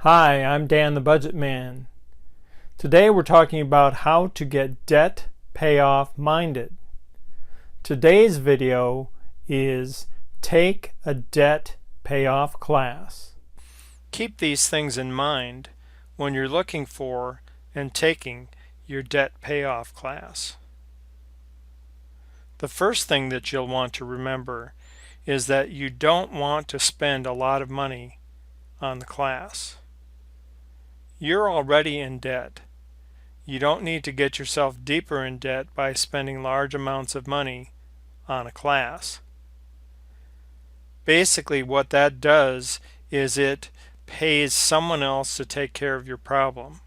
Hi, I'm Dan the Budget Man. Today we're talking about how to get debt payoff minded. Today's video is take a debt payoff class. Keep these things in mind when you're looking for and taking your debt payoff class. The first thing that you'll want to remember is that you don't want to spend a lot of money on the class. You're already in debt. You don't need to get yourself deeper in debt by spending large amounts of money on a class. Basically, what that does is it pays someone else to take care of your problem.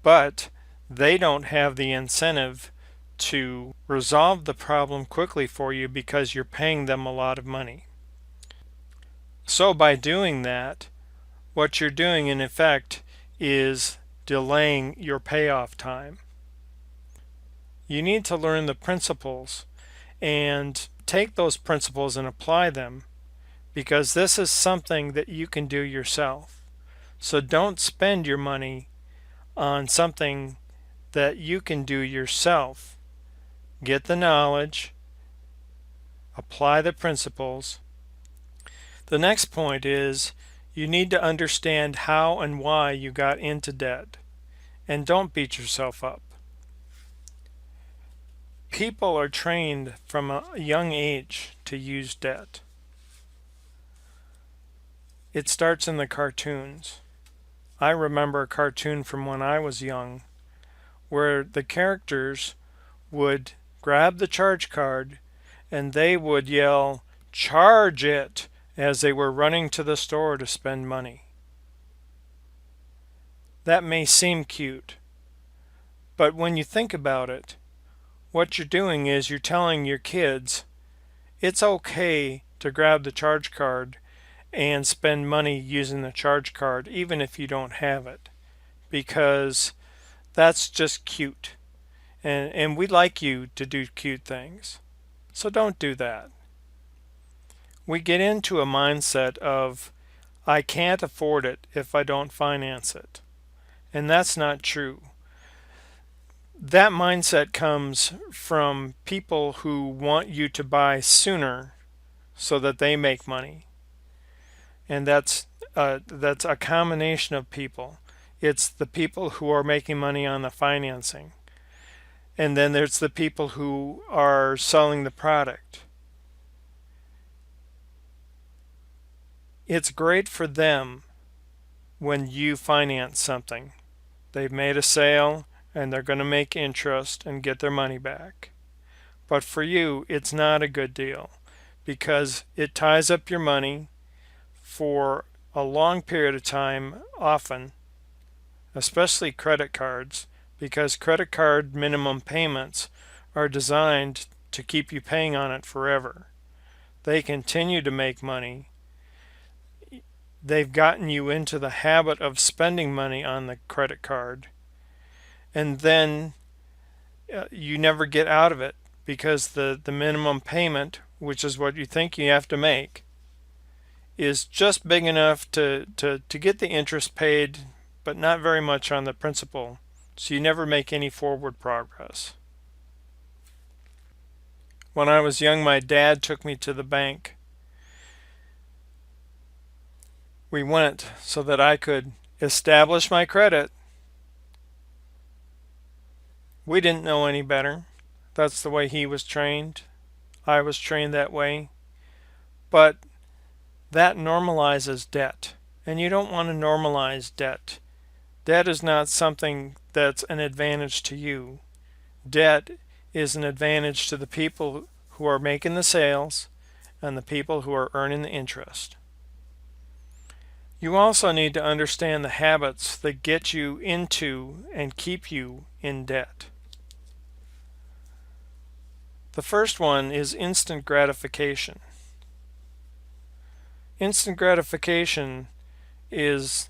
But they don't have the incentive to resolve the problem quickly for you because you're paying them a lot of money. So by doing that, what you're doing in effect is delaying your payoff time. You need to learn the principles and take those principles and apply them, because this is something that you can do yourself. So don't spend your money on something that you can do yourself. Get the knowledge, apply the principles. The next point is you need to understand how and why you got into debt, and don't beat yourself up. People are trained from a young age to use debt. It starts in the cartoons. I remember a cartoon from when I was young where the characters would grab the charge card and they would yell, "Charge it!" as they were running to the store to spend money. That may seem cute, but when you think about it, what you're doing is you're telling your kids it's okay to grab the charge card and spend money using the charge card even if you don't have it, because that's just cute, and we like you to do cute things. So don't do that. We get into a mindset of I can't afford it if I don't finance it, and that's not true. That mindset comes from people who want you to buy sooner so that they make money, and that's a combination of people. It's the people who are making money on the financing, and then there's the people who are selling the product. It's great for them when you finance something. They've made a sale and they're going to make interest and get their money back. But for you, it's not a good deal because it ties up your money for a long period of time, often, especially credit cards, because credit card minimum payments are designed to keep you paying on it forever. They continue to make money. They've gotten you into the habit of spending money on the credit card, and then you never get out of it because the minimum payment, which is what you think you have to make, is just big enough to get the interest paid, but not very much on the principal, so you never make any forward progress. When I was young, my dad took me to the bank. We went so that I could establish my credit. We didn't know any better. That's the way he was trained. I was trained that way. But that normalizes debt, and you don't want to normalize debt. Debt is not something that's an advantage to you. Debt is an advantage to the people who are making the sales and the people who are earning the interest. You also need to understand the habits that get you into and keep you in debt. The first one is instant gratification. Instant gratification is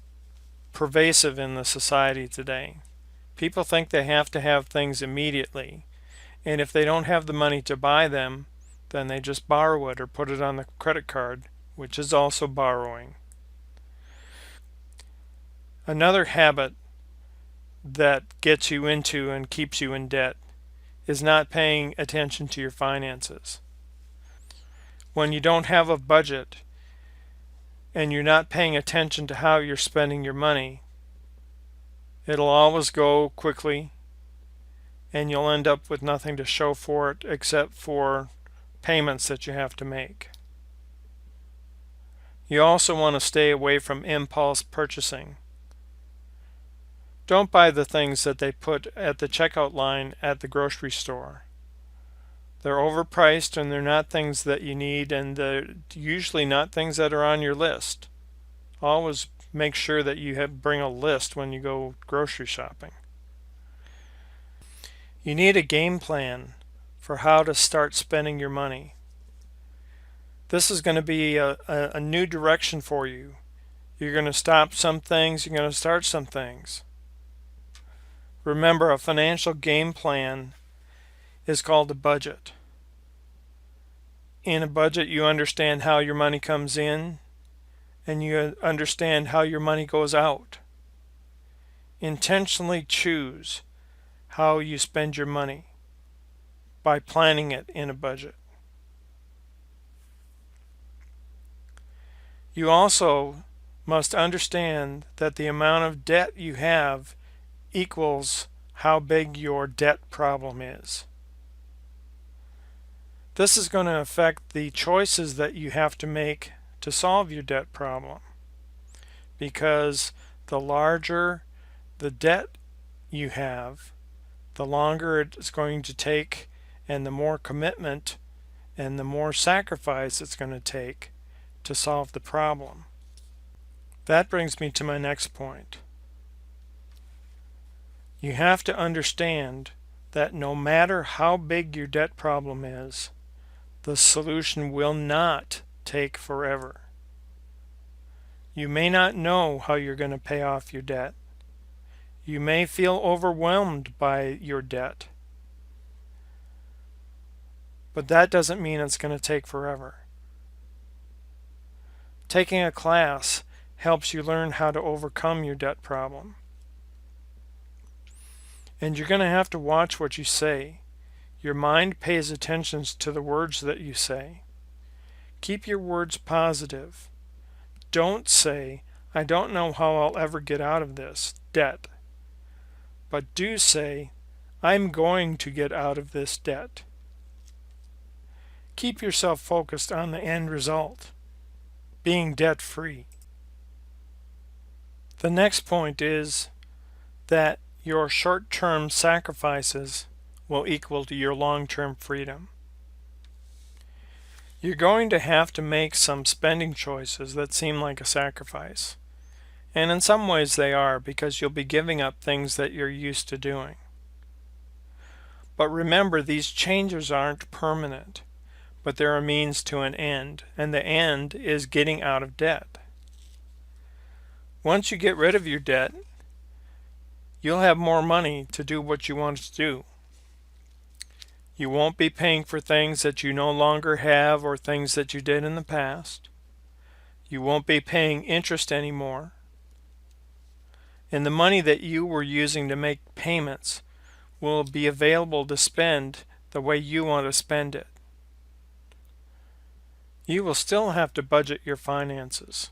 pervasive in the society today. People think they have to have things immediately, and if they don't have the money to buy them, then they just borrow it or put it on the credit card, which is also borrowing. Another habit that gets you into and keeps you in debt is not paying attention to your finances. When you don't have a budget and you're not paying attention to how you're spending your money, it'll always go quickly and you'll end up with nothing to show for it except for payments that you have to make. You also want to stay away from impulse purchasing. Don't buy the things that they put at the checkout line at the grocery store. They're overpriced and they're not things that you need, and they're usually not things that are on your list. Always make sure that you bring a list when you go grocery shopping. You need a game plan for how to start spending your money. This is going to be a new direction for you. You're going to stop some things, you're going to start some things. Remember, a financial game plan is called a budget. In a budget, you understand how your money comes in and you understand how your money goes out. Intentionally choose how you spend your money by planning it in a budget. You also must understand that the amount of debt you have equals how big your debt problem is. This is going to affect the choices that you have to make to solve your debt problem, because the larger the debt you have, the longer it's going to take and the more commitment and the more sacrifice it's going to take to solve the problem. That brings me to my next point. You have to understand that no matter how big your debt problem is, the solution will not take forever. You may not know how you're going to pay off your debt. You may feel overwhelmed by your debt. But that doesn't mean it's going to take forever. Taking a class helps you learn how to overcome your debt problem. And you're going to have to watch what you say. Your mind pays attention to the words that you say. Keep your words positive. Don't say, "I don't know how I'll ever get out of this debt." But do say, "I'm going to get out of this debt." Keep yourself focused on the end result, being debt-free. The next point is that your short-term sacrifices will equal to your long-term freedom. You're going to have to make some spending choices that seem like a sacrifice. And in some ways they are, because you'll be giving up things that you're used to doing. But remember, these changes aren't permanent, but they're a means to an end, and the end is getting out of debt. Once you get rid of your debt, you'll have more money to do what you want to do. You won't be paying for things that you no longer have or things that you did in the past. You won't be paying interest anymore. And the money that you were using to make payments will be available to spend the way you want to spend it. You will still have to budget your finances.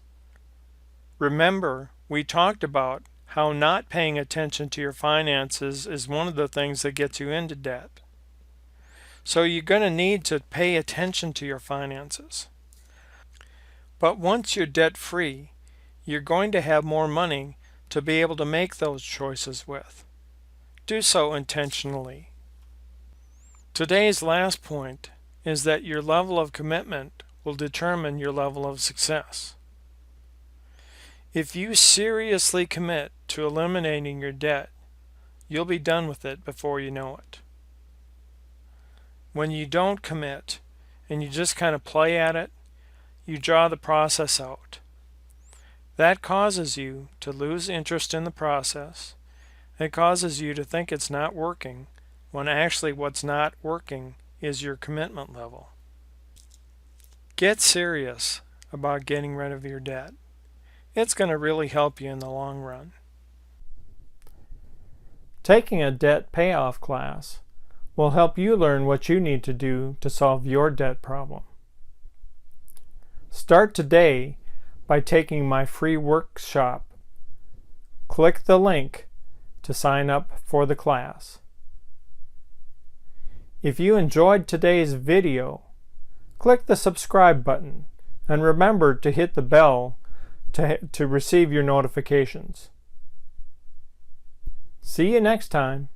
Remember, we talked about how not paying attention to your finances is one of the things that gets you into debt. So you're going to need to pay attention to your finances. But once you're debt-free, you're going to have more money to be able to make those choices with. Do so intentionally. Today's last point is that your level of commitment will determine your level of success. If you seriously commit to eliminating your debt, you'll be done with it before you know it. When you don't commit and you just kind of play at it, you draw the process out. That causes you to lose interest in the process. It causes you to think it's not working, when actually what's not working is your commitment level. Get serious about getting rid of your debt. It's going to really help you in the long run. Taking a debt payoff class will help you learn what you need to do to solve your debt problem. Start today by taking my free workshop. Click the link to sign up for the class. If you enjoyed today's video, click the subscribe button and remember to hit the bell to receive your notifications. See you next time.